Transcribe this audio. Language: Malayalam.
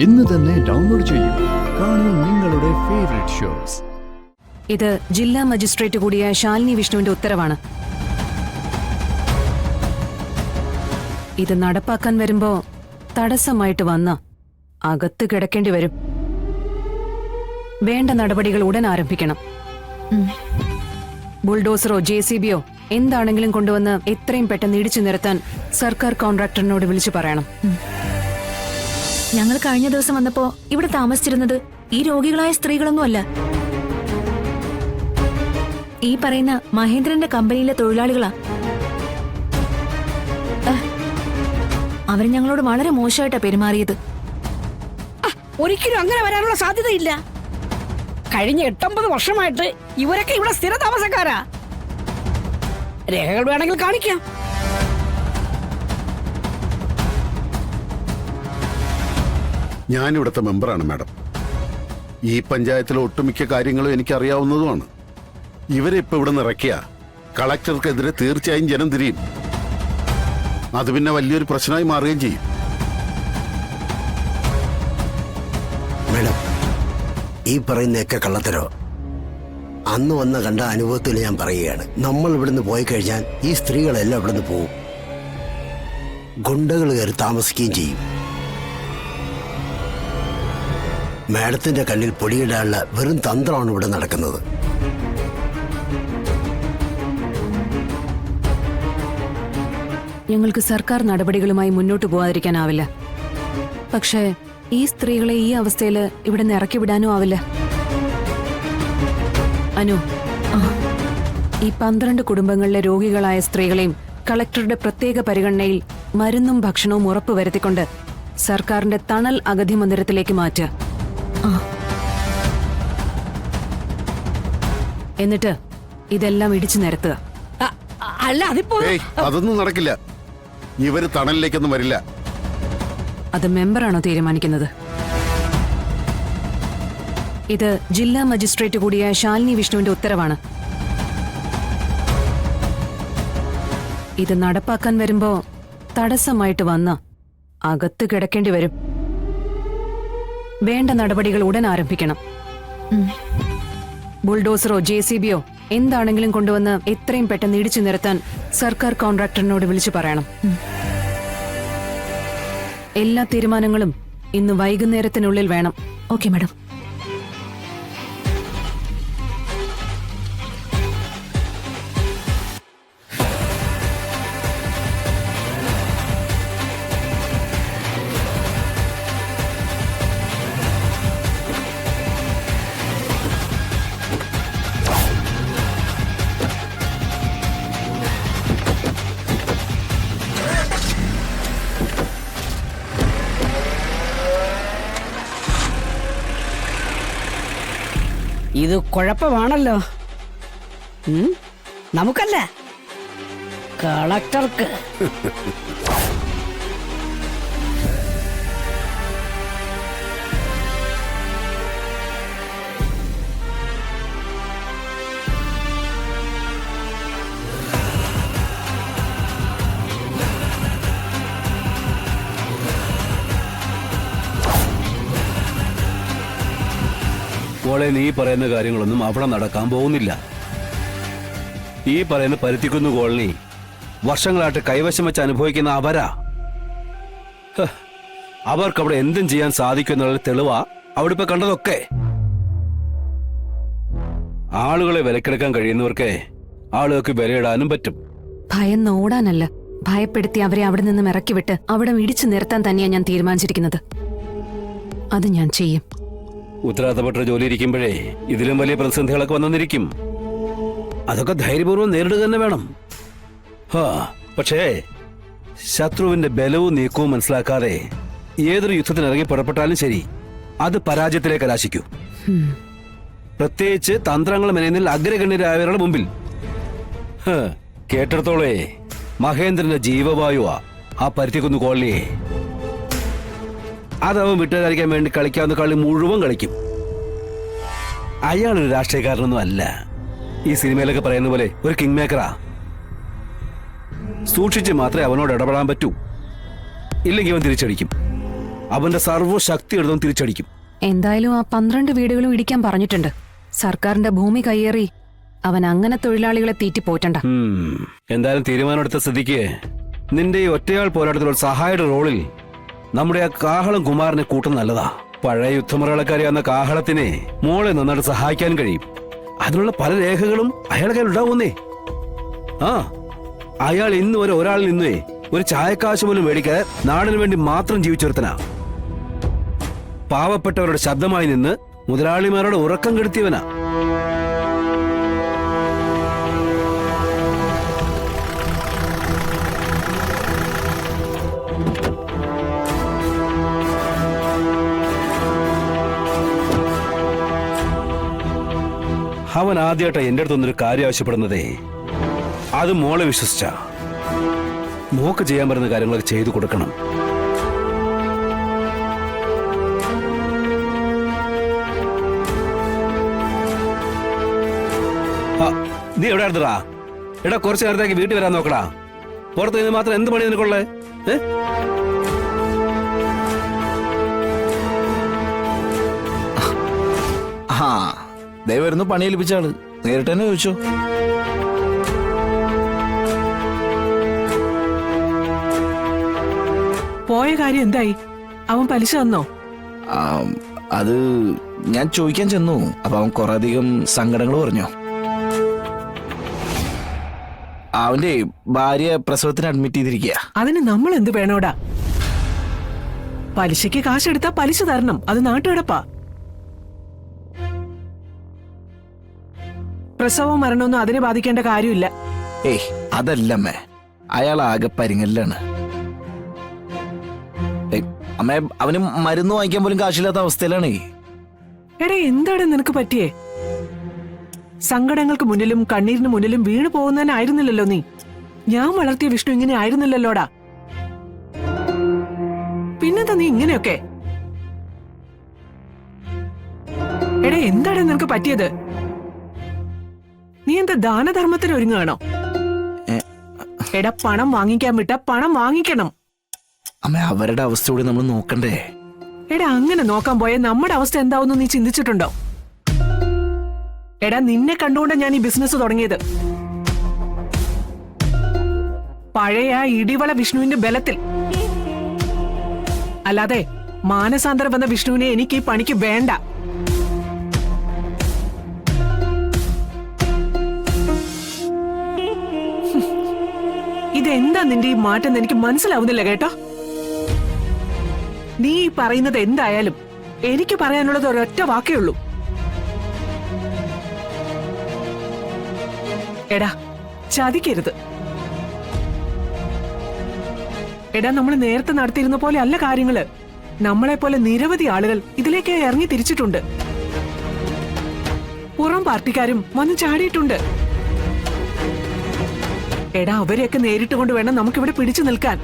ഇന്ന് തന്നെ ഡൗൺലോഡ് ചെയ്യൂ. കാണൂ നിങ്ങളുടെ ഫേവറേറ്റ് ഷോസ്. ഇത് ജില്ലാ മജിസ്ട്രേറ്റ് കൂടിയായ ശാലിനി വിഷ്ണുവിന്റെ ഉത്തരവാണ്. ഇത് നടപ്പാക്കാൻ വരുമ്പോ തടസ്സമായിട്ട് വന്ന അകത്ത് കിടക്കേണ്ടി വരും. വേണ്ട നടപടികൾ ഉടൻ ആരംഭിക്കണം. ബുൾഡോസറോ JCBയോ എന്താണെങ്കിലും കൊണ്ടുവന്ന് എത്രയും പെട്ടെന്ന് ഇടിച്ചു നിരത്താൻ സർക്കാർ കോൺട്രാക്ടറിനോട് വിളിച്ചു പറയണം. ഞങ്ങൾ കഴിഞ്ഞ ദിവസം വന്നപ്പോ ഇവിടെ താമസിച്ചിരുന്നത് ഈ രോഗികളായ സ്ത്രീകളൊന്നുമല്ല. ഈ പറയുന്ന മഹേന്ദ്രന്റെ കമ്പനിയിലെ തൊഴിലാളികളാ. അവര് ഞങ്ങളോട് വളരെ മോശമായിട്ടാ പെരുമാറിയത്. ഒരിക്കലും അങ്ങനെ വരാനുള്ള സാധ്യതയില്ല. കഴിഞ്ഞ 8-9 വർഷമായിട്ട് ഇവരൊക്കെ ഇവിടെ സ്ഥിര താമസക്കാരാ. രേഖകൾ വേണമെങ്കിൽ കാണിക്കാം. ഞാനിവിടുത്തെ മെമ്പറാണ് മാഡം. ഈ പഞ്ചായത്തിലെ ഒട്ടുമിക്ക കാര്യങ്ങളും എനിക്കറിയാവുന്നതുമാണ്. ഇവരെ ഇപ്പൊ ഇവിടെ നിറയ്ക്കുക കളക്ടർക്കെതിരെ തീർച്ചയായും ജനം തിരിയും. അത് പിന്നെ വലിയൊരു പ്രശ്നമായി മാറുകയും ചെയ്യും. മേഡം, ഈ പറയുന്നതൊക്കെ കള്ളത്തരോ? അന്ന് വന്ന കണ്ട അനുഭവത്തിൽ ഞാൻ പറയുകയാണ്. നമ്മൾ ഇവിടുന്ന് പോയി കഴിഞ്ഞാൽ ഈ സ്ത്രീകളെല്ലാം ഇവിടുന്ന് പോവും. ഗുണ്ടകൾ കയറി താമസിക്കുകയും ചെയ്യും. മാഡത്തിന്റെ കണ്ണിൽ പൊടിയിടാനുള്ള വെറും തന്ത്രമാണ് ഇവിടെ നടക്കുന്നത്. ഞങ്ങൾക്ക് സർക്കാർ നടപടികളുമായി മുന്നോട്ട് പോകാതിരിക്കാനാവില്ല. പക്ഷേ ഈ സ്ത്രീകളെ ഈ അവസ്ഥയിൽ ഇവിടെ നിന്ന് ഇറക്കി വിടാനും ആവില്ല. അനു, ഈ 12 കുടുംബങ്ങളിലെ രോഗികളായ സ്ത്രീകളെയും കളക്ടറുടെ പ്രത്യേക പരിഗണനയിൽ മരുന്നും ഭക്ഷണവും ഉറപ്പുവരുത്തിക്കൊണ്ട് സർക്കാരിന്റെ തണൽ അഗതി മന്ദിരത്തിലേക്ക് മാറ്റുക. എന്നിട്ട് ഇതെല്ലാം ഇടിച്ചു നിരത്തുക. അല്ല, അതിപ്പോ അതൊന്നും നടക്കില്ല. ഇവര് തണലിലേക്കൊന്നും വരില്ല. അത് മെമ്പറാണോ തീരുമാനിക്കുന്നത്? ഇത് ജില്ലാ മജിസ്ട്രേറ്റ് കൂടിയായ ശാലിനി വിഷ്ണുവിന്റെ ഉത്തരവാണ്. ഇത് നടപ്പാക്കാൻ വരുമ്പോ തടസ്സമായിട്ട് വന്ന അകത്ത് കിടക്കേണ്ടി വരും. വേണ്ട നടപടികൾ ഉടൻ ആരംഭിക്കണം. ബുൾഡോസറോ JCBയോ എന്താണെങ്കിലും കൊണ്ടുവന്ന് എത്രയും പെട്ടെന്ന് ഇടിച്ചു നിരത്താൻ സർക്കാർ കോൺട്രാക്ടറിനോട് വിളിച്ചു പറയണം. എല്ലാ തീരുമാനങ്ങളും ഇന്ന് വൈകുന്നേരത്തിനുള്ളിൽ വേണം. Okay madam. ഇത് കുഴപ്പമാണല്ലോ. നമുക്കല്ല, കളക്ടർക്ക്. മോളെ, നീ പറയുന്ന കാര്യങ്ങളൊന്നും അവിടെ നടക്കാൻ പോകുന്നില്ല. ഈ പറയുന്ന പരുത്തിക്കുന്ന് കോളനി വർഷങ്ങളായിട്ട് കൈവശം വെച്ച് അനുഭവിക്കുന്ന അവരാ. അവർക്ക് അവിടെ എന്തും ചെയ്യാൻ സാധിക്കുന്നുള്ള തെളിവാ അവിടെ ഇപ്പൊ കണ്ടതൊക്കെ. ആളുകളെ വിലക്കെടുക്കാൻ കഴിയുന്നവർക്ക് ആളുകൾക്ക് വിലയിടാനും പറ്റും. ഭയന്ന് ഓടാനല്ല, ഭയപ്പെടുത്തി അവരെ അവിടെ നിന്നും ഇറക്കിവിട്ട് അവിടെ ഇടിച്ചു നിർത്താൻ തന്നെയാ ഞാൻ തീരുമാനിച്ചിരിക്കുന്നത്. അത് ഞാൻ ചെയ്യും. ഉത്തരവാദിത്തപ്പെട്ട ജോലി ഇരിക്കുമ്പോഴേ ഇതിലും വലിയ പ്രതിസന്ധികളൊക്കെ വന്നിരിക്കും. അതൊക്കെ ധൈര്യപൂർവ്വം നേരിടുക തന്നെ വേണം. പക്ഷേ ശത്രുവിന്റെ ബലവും നീക്കവും മനസ്സിലാക്കാതെ ഏതൊരു യുദ്ധത്തിന് ഇറങ്ങി പുറപ്പെട്ടാലും ശരി, അത് പരാജയത്തിലേക്ക് കലാശിക്കൂ. പ്രത്യേകിച്ച് തന്ത്രങ്ങൾ മെനയുന്നതിൽ അഗ്രഗണ്യരായവരുടെ മുമ്പിൽ. കേട്ടിടത്തോളേ, മഹേന്ദ്രന്റെ ജീവവായുവാ ആ പരുത്തിക്കുന്ന് കോളനിയെ. അതവൻ വിട്ടുകാരിക്കാൻ വേണ്ടി കളിക്കാവുന്ന കളി മുഴുവൻ കളിക്കും. അയാളൊരു രാഷ്ട്രീയക്കാരനൊന്നും അല്ല. ഈ സിനിമയിലൊക്കെ പറയുന്ന പോലെ ഒരു കിങ് മേക്കറാ. സൂക്ഷിച്ച് മാത്രമേ അവനോട് ഇടപെടാൻ പറ്റൂ. ഇല്ലെങ്കിൽ അവൻ തിരിച്ചടിക്കും. അവന്റെ സർവ്വശക്തി എടുത്തും തിരിച്ചടിക്കും. എന്തായാലും ആ 12 വീടുകളും ഇടിക്കാൻ പറഞ്ഞിട്ടുണ്ട്. സർക്കാരിന്റെ ഭൂമി കയ്യേറി അവൻ അങ്ങനെ തൊഴിലാളികളെ തീറ്റിപ്പോറ്റണ്ട. എന്തായാലും തീരുമാനമെടുത്ത സ്ഥിതിക്ക് നിന്റെ ഈ ഒറ്റയാൾ പോരാട്ടത്തിലുള്ള സഹായിയുടെ റോളിൽ നമ്മുടെ ആ കാഹളം കുമാരനെ കൂട്ടം നല്ലതാ. പഴയ യുദ്ധമുറകളക്കാരിയാവുന്ന കാഹളത്തിനെ മോളെ നന്നായിട്ട് സഹായിക്കാൻ കഴിയും. അതിനുള്ള പല രേഖകളും അയാളുടെ കയ്യിൽ ഉണ്ടാവുന്നേ. ആ അയാൾ ഇന്ന് വരെ ഒരാളിൽ നിന്നേ ഒരു ചായക്കാശ് പോലും മേടിക്കാതെ നാടിനു വേണ്ടി മാത്രം ജീവിച്ചൊരുത്തനാ. പാവപ്പെട്ടവരുടെ ശബ്ദമായി നിന്ന് മുതലാളിമാരുടെ ഉറക്കം കെടുത്തിയവനാ. അവൻ ആദ്യമായിട്ടാ എന്റെ അടുത്തൊന്നൊരു കാര്യം ആവശ്യപ്പെടുന്നതേ. അത് മോളെ വിശ്വസിച്ച മോക്ക് ചെയ്യാൻ പറ്റുന്ന കാര്യങ്ങളൊക്കെ ചെയ്തു കൊടുക്കണം. നീ എവിടെ അടുത്തടാ? എടാ കുറച്ച് നേരത്തേക്ക് വീട്ടിൽ വരാൻ നോക്കടാ. പുറത്ത് നിന്ന് മാത്രം എന്ത് പണി നിനക്കുള്ളേ? ആ ദയവായിരുന്നു പണി ഏൽപ്പിച്ച ആള് നേരിട്ട് തന്നെ ചോദിച്ചോ. പോയ കാര്യം എന്തായി? അവൻ പലിശ തന്നോ? അത് ഞാൻ ചോദിക്കാൻ ചെന്നു. അപ്പൊ അവൻ കുറെ അധികം സങ്കടങ്ങൾ പറഞ്ഞു. അവന്റെ ഭാര്യ പ്രസവത്തിന് അഡ്മിറ്റ് ചെയ്തിരിക്കുക. അതിന് നമ്മൾ എന്ത് വേണോടാ? പലിശയ്ക്ക് കാശെടുത്താ പലിശ തരണം. അത് നാട്ടുകിടപ്പാ. പ്രസവവും മരണമൊന്നും അതിനെ ബാധിക്കേണ്ട കാര്യമില്ല. ഏയ് അതല്ലമ്മേ, അയാൾ ആകെ പരിങ്ങല്ലാണ്. അമ്മേ, അവന് മരുന്ന് വാങ്ങിക്കാൻ പോലും കാശില്ലാത്ത അവസ്ഥയിലാണ്. എടാ എന്താണ് നിനക്ക് പറ്റിയേ? സങ്കടങ്ങൾക്ക് മുന്നിലും കണ്ണീരിന് മുന്നിലും വീണു പോകുന്നതിനായിരുന്നില്ലല്ലോ നീ. ഞാൻ വളർത്തിയ വിഷ്ണു ഇങ്ങനെ ആയിരുന്നില്ലല്ലോടാ. പിന്നെന്താ നീ ഇങ്ങനെയൊക്കെ? എടാ എന്താണ് നിനക്ക് പറ്റിയത്? നീ എന്താ ദാനധർമ്മത്തിന് ഒരുങ്ങുകയാണോ? എടാ പണം വാങ്ങിക്കാൻ വിട്ട പണം വാങ്ങിക്കണം. അമ്മ, അവരുടെ അവസ്ഥ കൂടി നമ്മൾ നോക്കണ്ടേ? എടാ അങ്ങനെ നോക്കാൻ പോയ നമ്മുടെ അവസ്ഥ എന്താവുന്നു നീ ചിന്തിച്ചിട്ടുണ്ടോ? എടാ നിന്നെ കണ്ടുകൊണ്ടാ ഞാൻ ഈ ബിസിനസ് തുടങ്ങിയത്. പഴയ ആ ഇടിവള വിഷ്ണുവിന്റെ ബലത്തിൽ. അല്ലാതെ മാനസാന്തരം വന്ന വിഷ്ണുവിനെ എനിക്ക് ഈ പണിക്ക് വേണ്ട. ഇതെന്താ നിന്റെ ഈ മാറ്റം എനിക്ക് മനസ്സിലാവുന്നില്ല കേട്ടോ. നീ ഈ പറയുന്നത് എന്തായാലും എനിക്ക് പറയാനുള്ളത് ഒരൊറ്റ വാക്കേ ഉള്ളൂ. എടാ ചതിക്കരുത്. എടാ നമ്മൾ നേരത്തെ നടത്തിയിരുന്ന പോലെ അല്ല കാര്യങ്ങള്. നമ്മളെ പോലെ നിരവധി ആളുകൾ ഇതിലേക്ക് ഇറങ്ങി തിരിച്ചിട്ടുണ്ട്. പുറം പാർട്ടിക്കാരും വന്ന് ചാടിയിട്ടുണ്ട്. എടാ അവരെയൊക്കെ നേരിട്ട് കൊണ്ട് വേണം നമുക്കിവിടെ പിടിച്ചു നിൽക്കാൻ.